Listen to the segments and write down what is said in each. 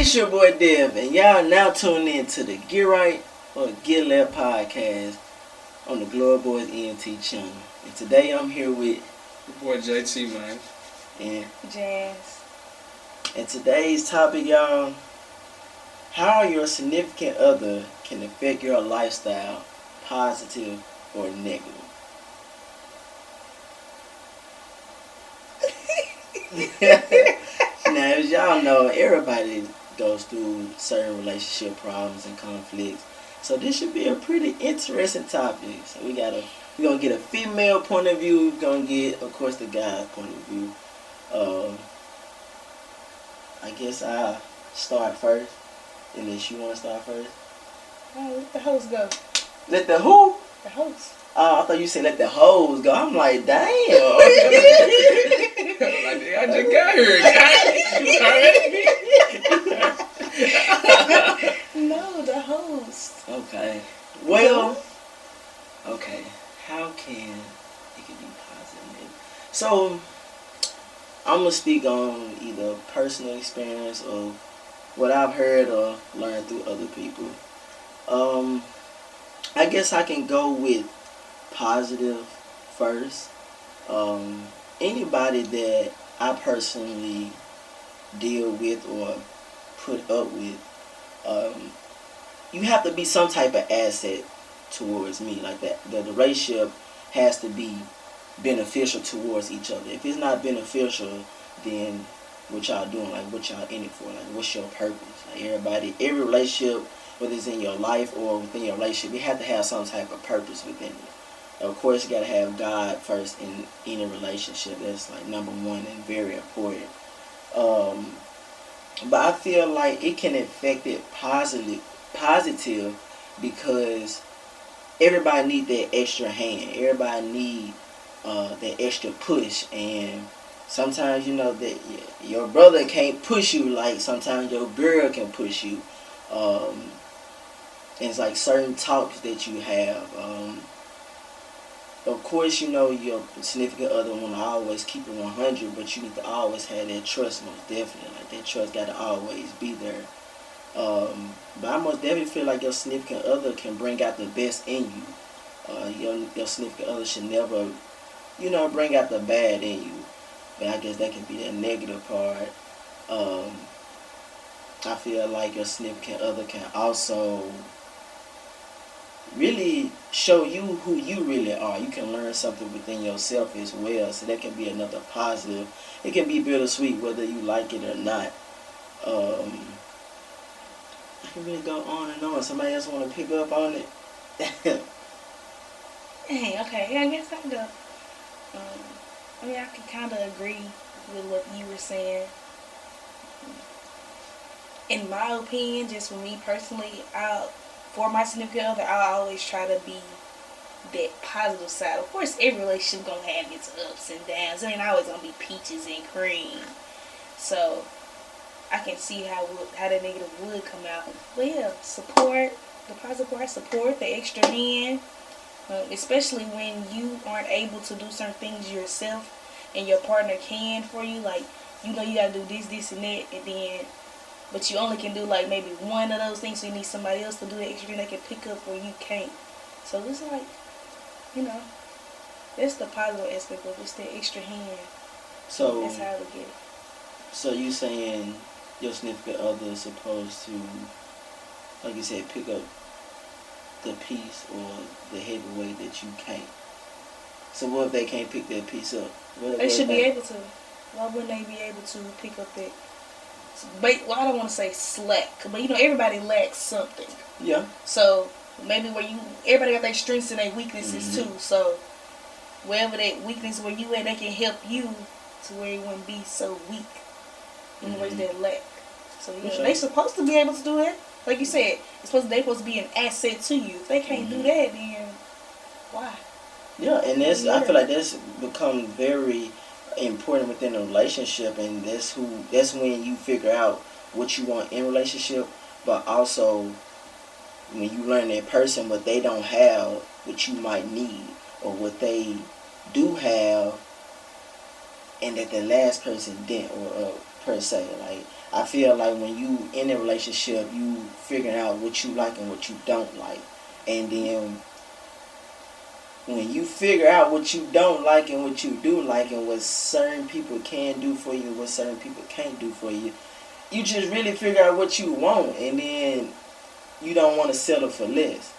It's your boy Dev, and y'all now tuning in to the Get Right or Get Left podcast on the Glory Boys ENT channel. And today I'm here with your boy JT, man. And Jazz. And today's topic, y'all, how your significant other can affect your lifestyle, positive or negative. Now, as y'all know, everybody goes through certain relationship problems and conflicts. So this should be a pretty interesting topic. So we're gonna get a female point of view. We're gonna get, of course, the guy's point of view. I guess I'll start first, unless you want to start first. Oh, let the host go. Let the who? The host. Oh, I thought you said let the hoes go. I'm like, damn. I just got here. No, the host. Okay. Well, okay. How can it can be positive? So, I'm going to speak on either personal experience or what I've heard or learned through other people. I guess I can go with positive first. Anybody that I personally deal with or put up with, you have to be some type of asset towards me. Like that, the relationship has to be beneficial towards each other. If it's not beneficial, then what y'all doing? Like, what y'all in it for? Like, what's your purpose? Like, every relationship, whether it's in your life or within your relationship, you have to have some type of purpose within it. Of course, you got to have God first in any relationship. That's like number one and very important. But I feel like it can affect it positive because everybody need that extra hand. Everybody need that extra push. And sometimes, you know, that your brother can't push you like sometimes your girl can push you. And it's like certain talks that you have. Of course, you know, your significant other want to always keep it 100, but you need to always have that trust, most definitely. Like, that trust got to always be there. But I most definitely feel like your significant other can bring out the best in you. Your significant other should never, you know, bring out the bad in you. But I guess that can be the negative part. I feel like your significant other can also really show you who you really are. You can learn something within yourself as well. So that can be another positive. It can be bittersweet whether you like it or not. I can really go on and on. Somebody else want to pick up on it? Hey, okay. Yeah, I guess I can go. I mean, I can kind of agree with what you were saying. In my opinion, just for me personally, for my significant other, I always try to be that positive side. Of course, every relationship gonna have its ups and downs. It ain't always gonna be peaches and cream. So I can see how the negative would come out. But yeah, support, the positive part, support, the extra hand. Especially when you aren't able to do certain things yourself and your partner can for you. Like, you know you gotta do this, this, and that, and then but you only can do like maybe one of those things, so you need somebody else to do the extra thing they can pick up where you can't. So it's like, you know, that's the positive aspect of it. It's the extra hand. So that's how I look at it. So you saying your significant other is supposed to, like you said, pick up the piece or the heavy weight that you can't. So what if they can't pick that piece up? They should be able to. Why wouldn't they be able to pick up that? Well, I don't want to say slack, but you know everybody lacks something. Yeah. So maybe everybody got their strengths and their weaknesses too. So wherever that weakness where you at, they can help you to where you wouldn't be so weak. In the ways that lack. So yeah, they supposed to be able to do that. Like you said, they supposed to be an asset to you. If they can't do that, then why? Yeah, and I feel like that's become very important within a relationship, and that's when you figure out what you want in a relationship, but also when you learn that person what they don't have, what you might need, or what they do have, and that the last person didn't, or per se. Like, I feel like when you in a relationship, you figuring out what you like and what you don't like, and then when you figure out what you don't like and what you do like, and what certain people can do for you and what certain people can't do for you, you just really figure out what you want, and then you don't want to settle for less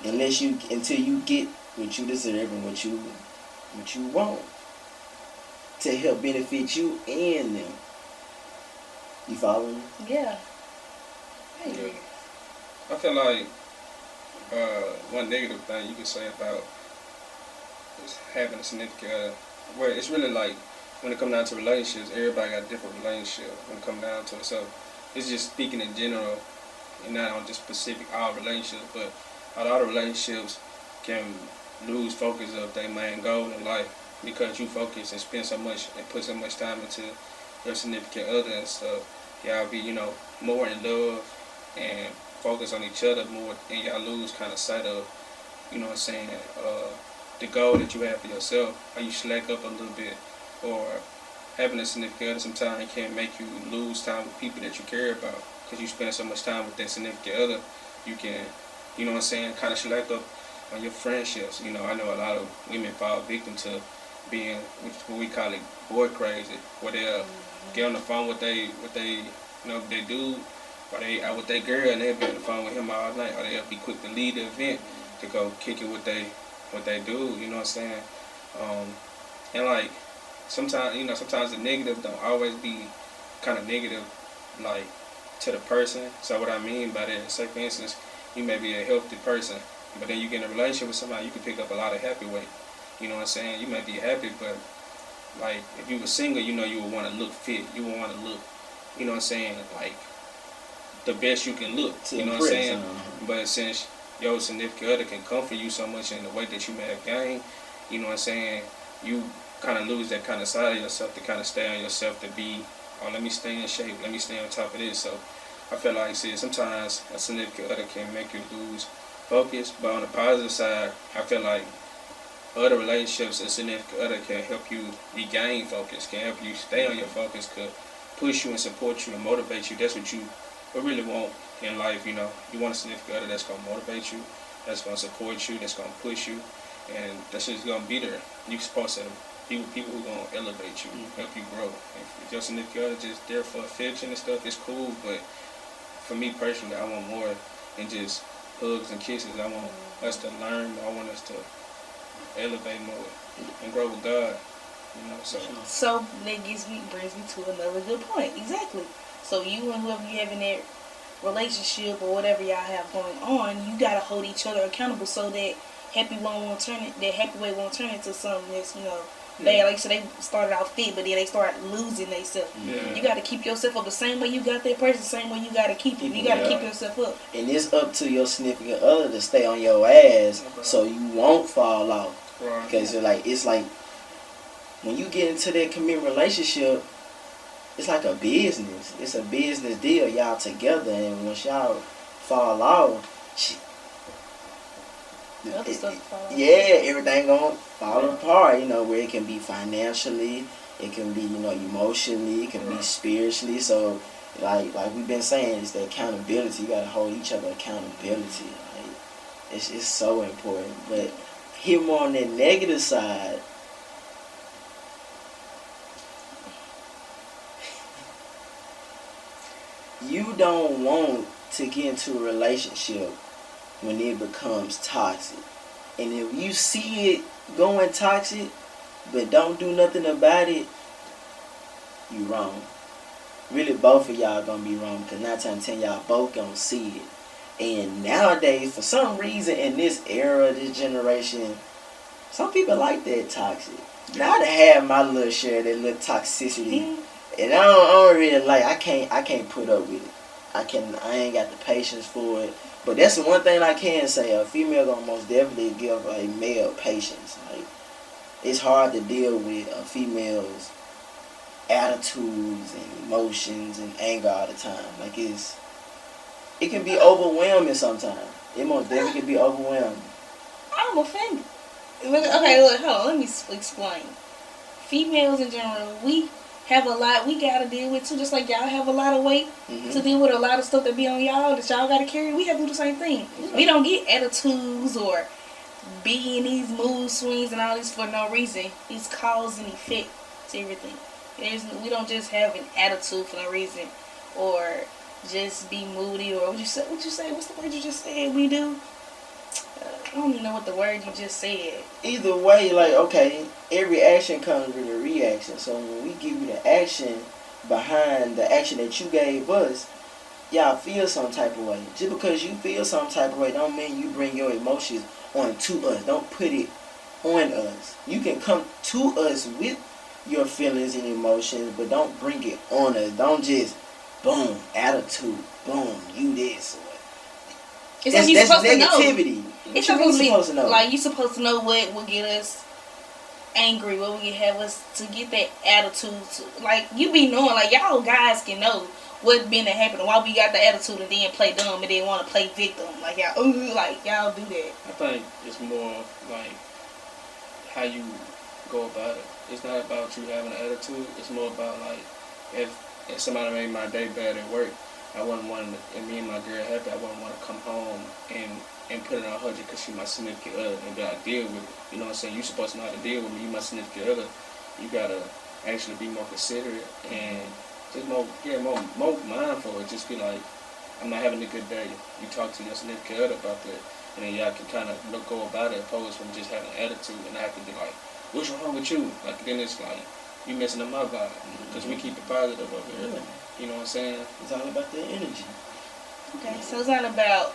until you get what you deserve and what you want to help benefit you and them. You follow me? Yeah. I Yeah. agree. I feel like one negative thing you could say about is having a significant other. Well, it's really like when it comes down to relationships, everybody got a different relationship when it comes down to it. So it's just speaking in general and not on just specific all relationships, but a lot of relationships can lose focus of their main goal in life because you focus and spend so much and put so much time into your significant other and stuff. Y'all be, more in love and focus on each other more, and y'all lose kind of sight of, what I'm saying, the goal that you have for yourself. Or you slack up a little bit, or having a significant other sometimes can make you lose time with people that you care about because you spend so much time with that significant other. You can, what I'm saying, kind of slack up on your friendships. I know a lot of women fall victim to being what we call it boy crazy, where they'll get on the phone with they dude, or they out with their girl and they'll be on the phone with him all night, or they'll be quick to leave the event to go kick it with they do. You know what I'm saying? And like sometimes the negative don't always be kind of negative, like to the person. So what I mean by that, say for instance, you may be a healthy person, but then you get in a relationship with somebody, you can pick up a lot of happy weight. You know what I'm saying? You may be happy, but like if you were single, you would want to look fit. You would want to look, you know what I'm saying, like the best you can look. You know what I'm saying? But since your significant other can comfort you so much in the way that you may have gained, you know what I'm saying, you kind of lose that kind of side of yourself to kind of stay on yourself to be, oh, let me stay in shape, let me stay on top of this. So I feel like, see, sometimes a significant other can make you lose focus, but on the positive side, I feel like other relationships, a significant other can help you regain focus, can help you stay on your focus, could push you and support you and motivate you. That's what you really want in life. You want a significant other that's going to motivate you, that's going to support you, that's going to push you, and that's just going to be there. You're supposed to be with people who are going to elevate you, help you grow. If your significant other just there for affection and stuff, it's cool, but for me personally, I want more than just hugs and kisses. I want us to learn. I want us to elevate more and grow with God. So that brings me to another good point. Exactly. So you and whoever you have in that relationship or whatever y'all have going on, you gotta hold each other accountable so that happy way won't turn into something that's they like so they started out fit, but then they start losing themselves. Yeah. You gotta keep yourself up the same way you got that person, the same way you gotta keep it. You gotta keep yourself up. And it's up to your significant other to stay on your ass so you won't fall off. Right. Because it's like when you get into that committed relationship, it's like a business. It's a business deal. Y'all together, and once y'all fall off, everything gonna fall apart. Where it can be financially, it can be emotionally, it can be spiritually. So like we've been saying, it's the accountability. You gotta hold each other accountability. Like it's so important. But here more on the negative side. You don't want to get into a relationship when it becomes toxic. And if you see it going toxic, but don't do nothing about it, you wrong. Really, both of y'all gonna be wrong, because 9 times 10 y'all both gonna see it. And nowadays, for some reason, in this era, this generation, some people like that toxic. Now I done had my little share of that little toxicity. And I don't really like. I can't put up with it. I ain't got the patience for it. But that's the one thing I can say. A female gonna most definitely give a male patience. Like, it's hard to deal with a female's attitudes and emotions and anger all the time. Like it can be overwhelming sometimes. It most definitely can be overwhelming. I'm offended. Okay, look, hold on. Let me explain. females in general, we have a lot we gotta deal with too. Just like y'all have a lot of weight to deal with, a lot of stuff that be on y'all that y'all gotta carry. We have to do the same thing. Yeah. We don't get attitudes or be in these mood swings and all this for no reason. It's cause and effect to everything. We don't just have an attitude for no reason, or just be moody, or what you say? What's the word you just said? We do. I don't even know what the word you just said. Either way, like, okay, every action comes with a reaction. So when we give you the action behind the action that you gave us, y'all feel some type of way. Just because you feel some type of way don't mean you bring your emotions onto us. Don't put it on us. You can come to us with your feelings and emotions, but don't bring it on us. Don't just, boom, attitude, boom, you this. It's like you're supposed negativity. to know. It's supposed to know. Like, you're supposed to know what will get us angry, what will have us to get that attitude. Like, you be knowing, like, y'all guys can know what's been happening, why we got the attitude and then play dumb and then want to play victim. Like, y'all, y'all do that. I think it's more like how you go about it. It's not about you having an attitude. It's more about, like, if somebody made my day bad at work, I wouldn't want to, and me and my girl happy, I wouldn't want to come home and put it on her just because she my significant other and be like, deal with it. You know what I'm saying? You're supposed to know how to deal with me. You my significant other. You got to actually be more considerate and just more mindful. Just be like, I'm not having a good day. You talk to your significant other about that, and then y'all can kind of go about it opposed from just having an attitude, and I can be like, what's wrong with you? Like, then it's like, you messing up my vibe, because we keep it positive over here. Yeah. You know what I'm saying? It's all about the energy. Okay, so it's not about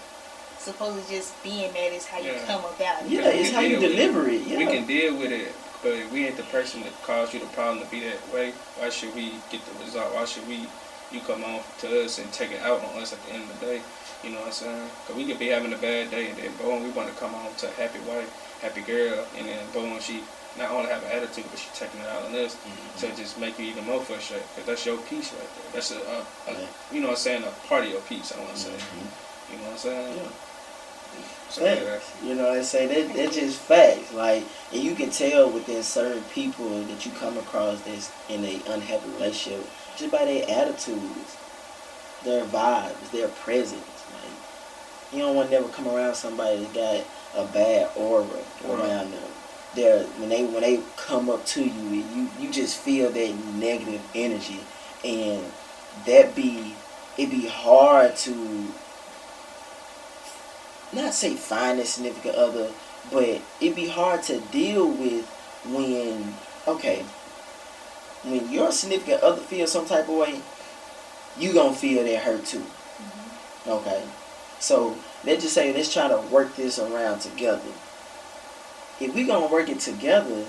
supposedly just being mad. It's how you come about it. Yeah, it's how you deliver it. Yeah. We can deal with it, but if we ain't the person that caused you the problem to be that way, why should we get the result? Why should you come on to us and take it out on us at the end of the day? You know what I'm saying? Because we could be having a bad day, and then boom, we want to come home to a happy wife, happy girl, and then boom, she not only have an attitude, but she taking it out on us. So it just make you even more frustrated, because that's your piece right there. That's you know what I'm saying, a part of your piece, I want to say. You know what I'm saying? Yeah. So, yeah. You know what I'm saying? That's just facts. Like, and you can tell within certain people that you come across that's in a unhappy relationship just by their attitudes, their vibes, their presence. Like, you don't want to never come around somebody that got a bad aura around them. When they come up to you, you just feel that negative energy, and it be hard to not say find a significant other, but it be hard to deal with when your significant other feels some type of way, you gonna feel that hurt too. Okay, so let's try to work this around together. If we gonna work it together,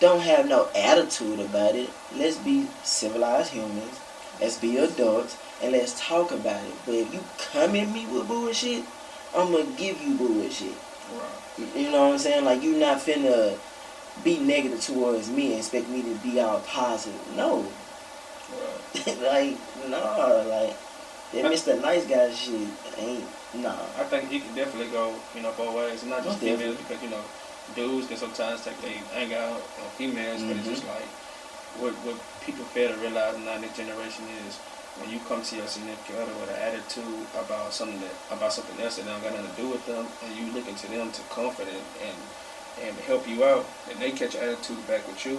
don't have no attitude about it. Let's be civilized humans. Let's be adults, and let's talk about it. But if you come at me with bullshit, I'm gonna give you bullshit. Right. You know what I'm saying? Like, you not finna be negative towards me and expect me to be all positive. No. Right. Like, nah. Like, that Mr. Nice Guy shit ain't, nah. I think he can definitely go, both ways. Not just Most females, because, dudes can sometimes take their anger out on females, but it's just like, what people fail to realize in this generation is, when you come to your significant other with an attitude about something else that don't got nothing to do with them, and you looking to them to comfort and help you out, and they catch your attitude back with you,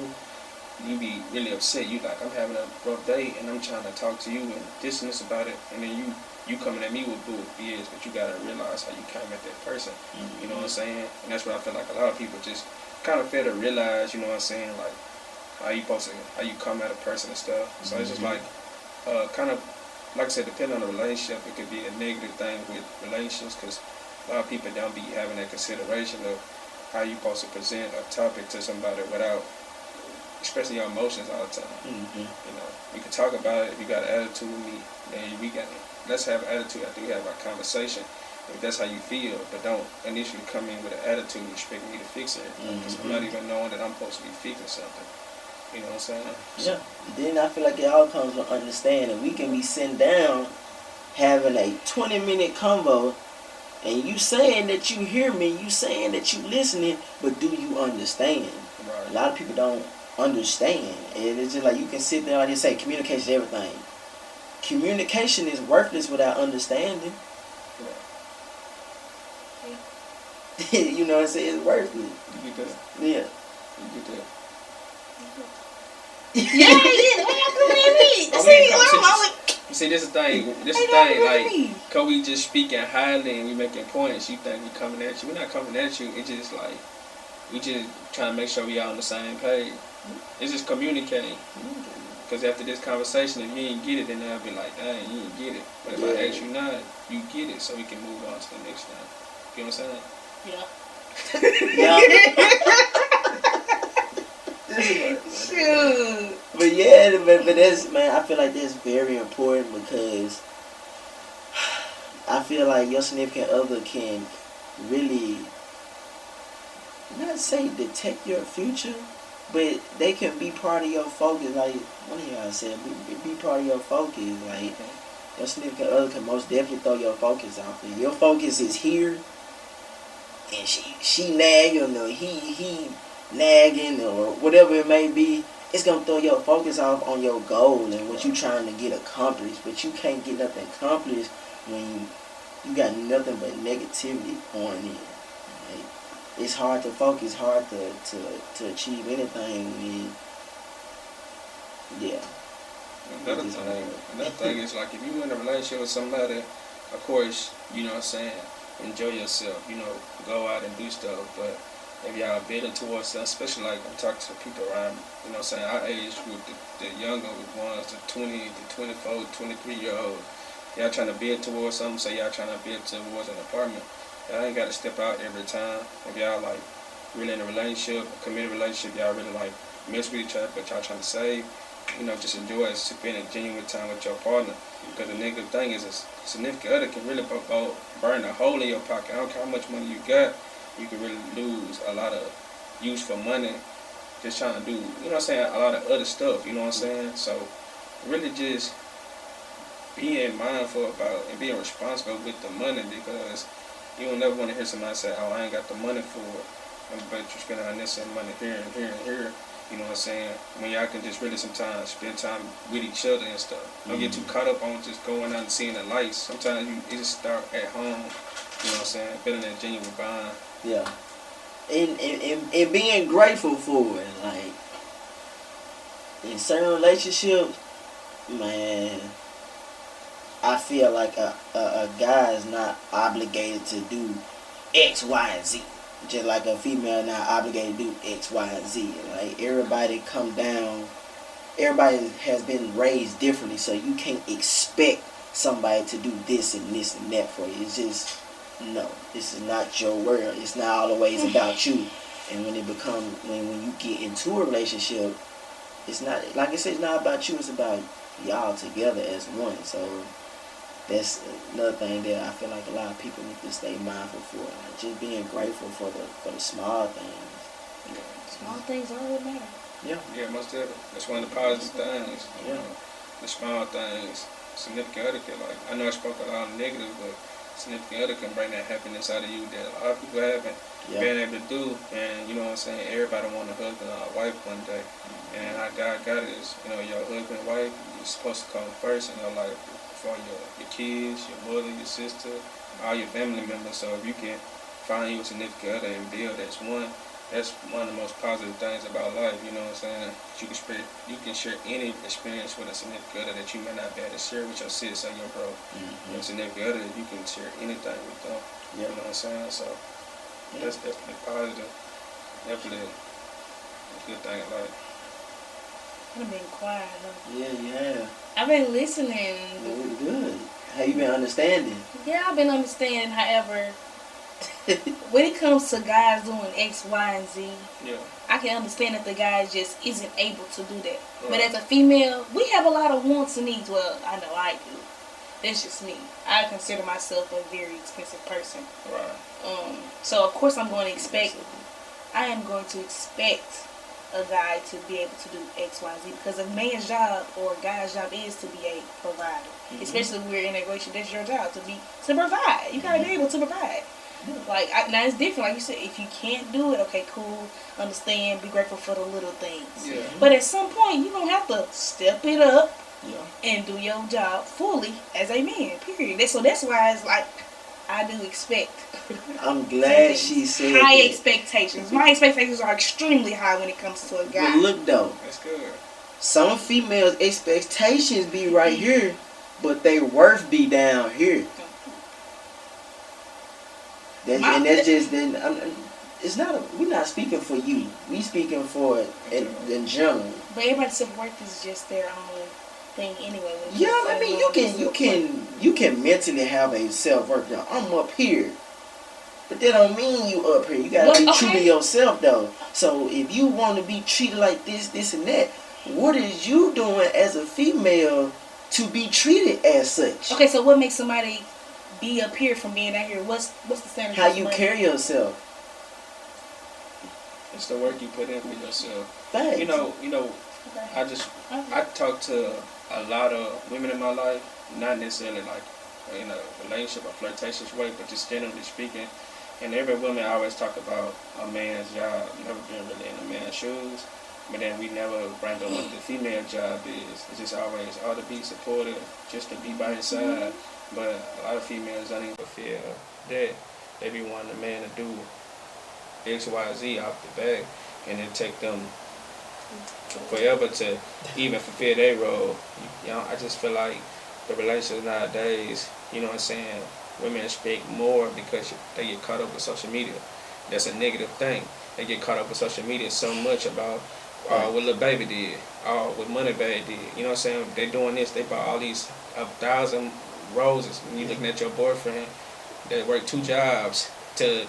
you be really upset. You like, I'm having a rough day, and I'm trying to talk to you and this about it, and then you coming at me with BS, but you gotta realize how you came at that person. You know what I'm saying? And that's what I feel like a lot of people just kind of fail to realize. You know what I'm saying? Like, how you come at a person and stuff. So it's just like, kind of, like I said, depending on the relationship, it could be a negative thing with relationships, because a lot of people don't be having that consideration of how you supposed to present a topic to somebody without expressing your emotions all the time. We can talk about it. If you got an attitude with me, then let's have an attitude after we have our conversation. If that's how you feel, but don't initially come in with an attitude and expect me to fix it, because I'm not even knowing that I'm supposed to be fixing something. You know what I'm saying? Yeah. Then I feel like it all comes from understanding. We can be sitting down having a 20-minute convo, and you saying that you hear me, you saying that you listening, but do you understand? Right. A lot of people don't understand. And it's just like you can sit there and just say communication is everything. Communication is worthless without understanding. You know what I'm saying? It's worthless. You get that? Yeah. You get that? Yeah, why y'all coming at me? See, this is the thing. This is the thing. Like, cause we just speaking highly and we making points. You think we coming at you? We're not coming at you. It's just like we just trying to make sure we all on the same page. It's just communicating. Because after this conversation, if you ain't get it, then they'll be like, dang, you ain't get it. But if I ask you not, you get it, so we can move on to the next thing. You know what I'm saying? Yeah. Shoot. But yeah, but that's, man, I feel like that's very important because I feel like your significant other can really, not say detect your future, but they can be part of your focus. Like one of y'all said, be part of your focus. Like your significant other can most definitely throw your focus off. If your focus is here, and she nagging or he nagging or whatever it may be, it's gonna throw your focus off on your goal and what you trying to get accomplished. But you can't get nothing accomplished when you got nothing but negativity pouring in. Like, it's hard to focus, hard to achieve anything when, yeah. Another thing is, like, if you in a relationship with somebody, of course, you know what I'm saying, enjoy yourself, you know, go out and do stuff. But if y'all building towards something, especially like I'm talking to people around, you know what I'm saying, our age with the younger ones, the 20, the 24, 23-year-old, y'all trying to build towards something, so y'all trying to build towards an apartment. Y'all ain't got to step out every time. If y'all like really in a relationship, a committed relationship, y'all really like mess with each other, but y'all trying to save, you know, just enjoy it, spending genuine time with your partner. Because the negative thing is a significant other can really burn a hole in your pocket. I don't care how much money you got, you can really lose a lot of use for money just trying to do, you know what I'm saying, a lot of other stuff, you know what I'm saying? So really just being mindful about and being responsible with the money, because you don't never want to hear somebody say, oh, I ain't got the money for it, but you're spending unnecessary money here and here and here. You know what I'm saying? When y'all can just really sometimes spend time with each other and stuff. Don't get too caught up on just going out and seeing the lights. Sometimes it just start at home. You know what I'm saying? Building that genuine bond. Yeah. And being grateful for it. Like, in certain relationships, man, I feel like a guy is not obligated to do X, Y, and Z. Just like a female not obligated to do X, Y, and Z. Like, everybody come down, everybody has been raised differently, so you can't expect somebody to do this and this and that for you. It's just, no, this is not your world. It's not always about you. And when when you get into a relationship, it's not, like I said, it's not about you, it's about y'all together as one. So that's another thing that I feel like a lot of people need to stay mindful for. Like, just being grateful for the small things. Yeah. Small things all that matter. Yeah. Yeah, most definitely. That's one of the positive things. Yeah. The small things. Significant other can, like, I know I spoke a lot of negative, but significant other can bring that happiness out of you that a lot of people haven't been able to do. And you know what I'm saying, everybody want a husband or a wife one day. And how God got it is, you know, your husband and wife, you're supposed to come first in your life before your kids, your mother, your sister, all your family members. So if you can find you a significant other and build as one, that's one of the most positive things about life, you know what I'm saying? You can share any experience with a significant other that you may not be able to share with your sis or your bro. Your significant other, you can share anything with them. You know what I'm saying? So that's definitely positive. Definitely a good thing in life. I've been quiet, huh? Yeah, you have. I've been listening. Really good. How you been understanding? Yeah, I've been understanding. However, when it comes to guys doing X, Y, and Z, I can understand that the guy just isn't able to do that. Right. But as a female, we have a lot of wants and needs. Well, I know I do. That's just me. I consider myself a very expensive person. Right. So of course I am going to expect a guy to be able to do X, Y, and Z, because a man's job or a guy's job is to be a provider. Especially if we're in a relationship, that's your job to provide. You gotta be able to provide. Like, now it's different. Like you said, if you can't do it, okay, cool, understand, be grateful for the little things. Yeah. But at some point, you don't have to step it up Yeah. and do your job fully as a man, period. So that's why it's like, I do expect. I'm glad she said high that. expectations. My expectations are extremely high when it comes to a guy. But look though, That's good. some females' expectations be right here, but they worth be down here. And that's just then. It's not. We're not speaking for you. We speaking for in general. But everybody's self-worth is just their own thing anyway. Yeah, I mean you can mentally have a self-worth. Now I'm up here, but that don't mean you up here. You gotta be true to yourself though. So if you want to be treated like this and that, what is you doing as a female to be treated as such? Okay, so what makes somebody be up here from being down here? What's the standard? How you carry yourself. It's the work you put in for yourself. Thanks. You know. Okay. I talk to a lot of women in my life, not necessarily like in a relationship or flirtatious way, but just generally speaking. And every woman always talk about a man's job. Never been really in a man's shoes. But then we never bring up what the female job is. It's just always all to be supportive, just to be by his side. But a lot of females don't even fulfill that. They be wanting a man to do X, Y, Z off the bat, and it take them forever to even fulfill their role. You know, I just feel like the relationships nowadays, you know what I'm saying, women expect more because they get caught up with social media. That's a negative thing. They get caught up with social media so much about what Lil Baby did, what Moneybag did. You know what I'm saying? They doing this, they bought all these 1,000 roses. When you looking at your boyfriend that worked 2 jobs to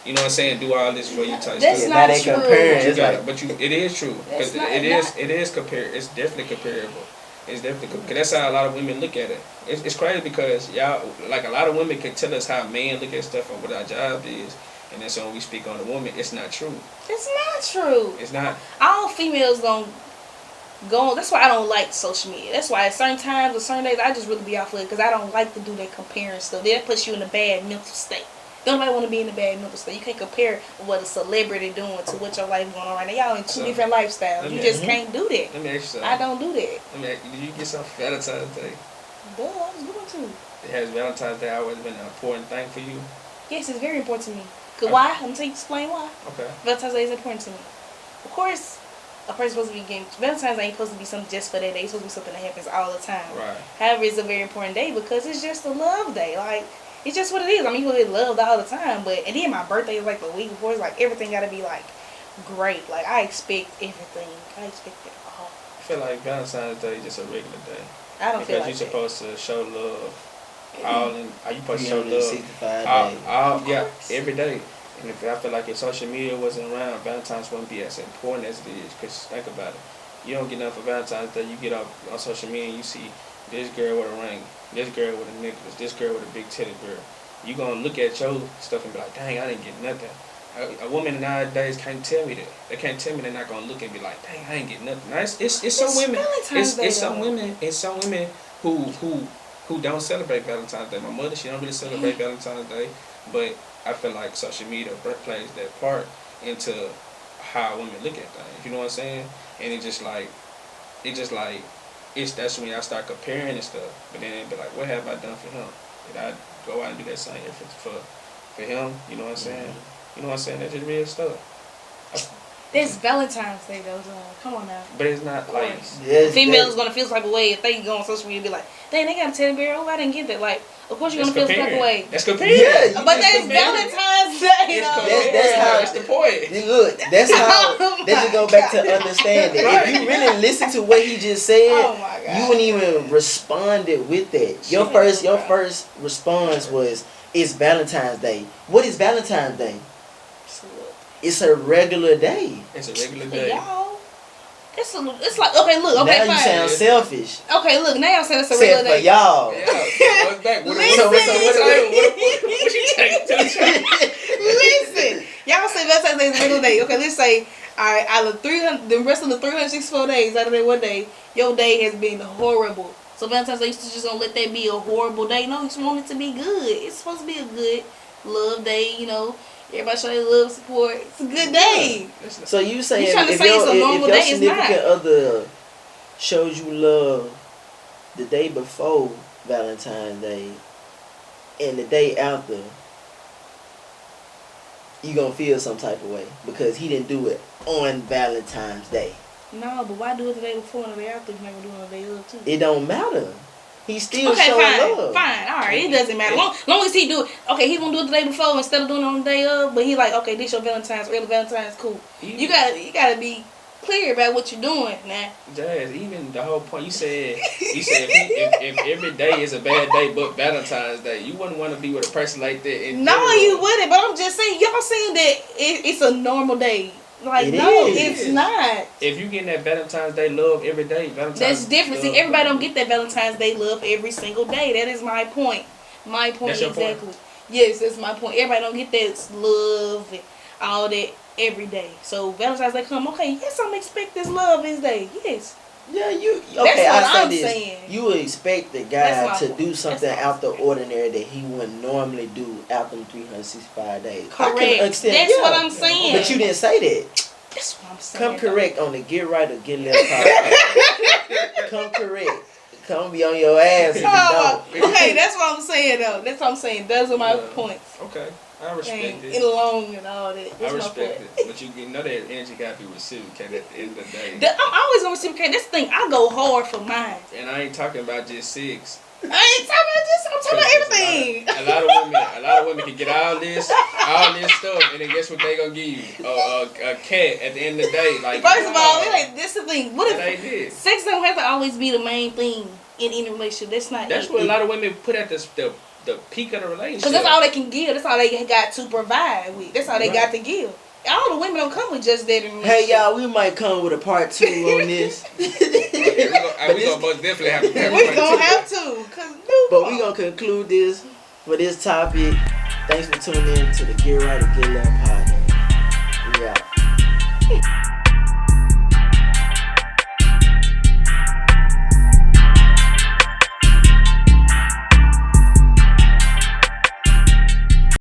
you know what I'm saying, do all this for you type That's stuff. not they true. comparing. It is true. Because it is compare. It's definitely comparable. It's definitely because that's how a lot of women look at it. It's crazy because y'all, like a lot of women can tell us how men look at stuff or what our job is, and then so when we speak on a woman, it's not true. It's not true. It's not. All females gonna go. That's why I don't like social media. That's why at certain times or certain days I just really be off of it because I don't like to do that comparing stuff. That puts you in a bad mental state. Don't nobody want to be in a bad mental state. You can't compare what a celebrity doing to what your life going on right now. Y'all in two different lifestyles. You just can't do that. Let me ask you something. I don't do that. Let me ask you, did you get something for Valentine's Day? Duh, I was going to. Has Valentine's Day always been an important thing for you? Yes, it's very important to me. Cause why? I'm gonna explain why. Okay. Valentine's Day is important to me. Of course, a person's supposed to be getting Valentine's Day ain't supposed to be something just for that day. It's supposed to be something that happens all the time. Right. However, it's a very important day because it's just a love day. Like, it's just what it is. I mean, people get loved all the time, but and then my birthday is like the week before. It's like everything gotta be like great. Like I expect everything. I expect it all. I feel like Valentine's Day is just a regular day. I don't feel like because you're supposed to show love. Are you supposed to show love? 365 days. Every day. And if I feel like if social media wasn't around, Valentine's wouldn't be as important as it is. Because think about it. You don't get nothing for Valentine's Day. You get up on social media and you see this girl with a ring, this girl with a necklace, this girl with a big titty girl. You gonna look at your stuff and be like, dang, I didn't get nothing. A woman nowadays can't tell me that. They can't tell me they're not gonna look and be like, dang, I ain't get nothing. Now, it's some women. It's some women who don't celebrate Valentine's Day. My mother, she don't really celebrate Valentine's Day, but I feel like social media plays that part into how women look at things. You know what I'm saying? And that's when I start comparing and stuff. But then it'd be like, what have I done for him? Did I go out and do that same effort for him? You know what I'm saying? You know what I'm saying? That's just real stuff. It's Valentine's Day though, so come on now. But it's not like females gonna feel some type of way if they go on social media and be like, dang, they got a teddy bear. Oh, I didn't get that. Like, of course you're gonna feel some type of way. That's comparing. Yeah, but that's Valentine's Day. That's how. That's the point. Look, that's how. They just go back to understanding. Right. If you really listen to what he just said, oh my God, you wouldn't even responded with that. Your first response was, "It's Valentine's Day." What is Valentine's Day? It's a regular day. It's a regular day. Y'all, it's like, okay, look, okay, now fine. you sound selfish. Okay, look, now y'all saying it's a regular day. For y'all. Yeah. What's back? What you take to the church? Listen, y'all say Valentine's Day is a regular day. Okay, let's say, all right, out of the rest of the 364 days, out of that one day, your day has been horrible. So Valentine's Day, you just gonna let that be a horrible day? No, you just want it to be good. It's supposed to be a good love day. Everybody show their love, support. It's a good day. So you saying You trying to if say it's a your normal day, it's significant not. other shows you love the day before Valentine's Day and the day after, you gonna feel some type of way because he didn't do it on Valentine's Day. No, but why do it the day before and the day after? You never do it on the day of too. It don't matter. He still Okay, showing fine, love. fine, all right. It doesn't matter. Long as he do it. Okay, he gonna do it the day before instead of doing it on the day of. But he like, okay, this your Valentine's, early Valentine's, cool. You gotta be clear about what you're doing now. Jazz, even the whole point you said if every day is a bad day but Valentine's Day, you wouldn't want to be with a person like that. No, you wouldn't. But I'm just saying, y'all saying that it's a normal day. Like, it's not. If you getting that Valentine's Day love every day, that's different. See, everybody don't get that Valentine's Day love every single day. That is my point. My point that's exactly. Point? Yes, that's my point. Everybody don't get that love and all that every day. So Valentine's Day come, okay, yes, I'm expect this love this day. Yes. Yeah, you okay? That's what I I'm say this. saying. You would expect the guy to do something out the ordinary that he wouldn't normally do out them 365 days. Correct. That's what I'm saying. But you didn't say that. That's what I'm saying. Come correct on the Get Right or Get Left podcast. Come correct. Come be on your ass if you don't. Okay, that's what I'm saying though. That's what I'm saying. Those are my points. Okay. I respect it. In long and all that. That's I respect it. But you know that energy got to be reciprocated at the end of the day. I'm always going to reciprocate. That's the thing. I go hard for mine. And I ain't talking about just sex. I ain't talking about this. I'm talking about everything. A lot of women can get all this stuff, and then guess what they gonna give you? A cat at the end of the day. Like, first of all, this the thing. What if sex don't have to always be the main thing in any relationship? That's what a lot of women put at the peak of the relationship. Because that's all they can give. That's all they got to provide with. That's all they got to give. All the women don't come with just that. Hey y'all, we might come with a part 2 on this. We gonna most definitely have to. We gonna have to. But we gonna conclude this for this topic. Thanks for tuning in to the Get Right or Get Left podcast. We out.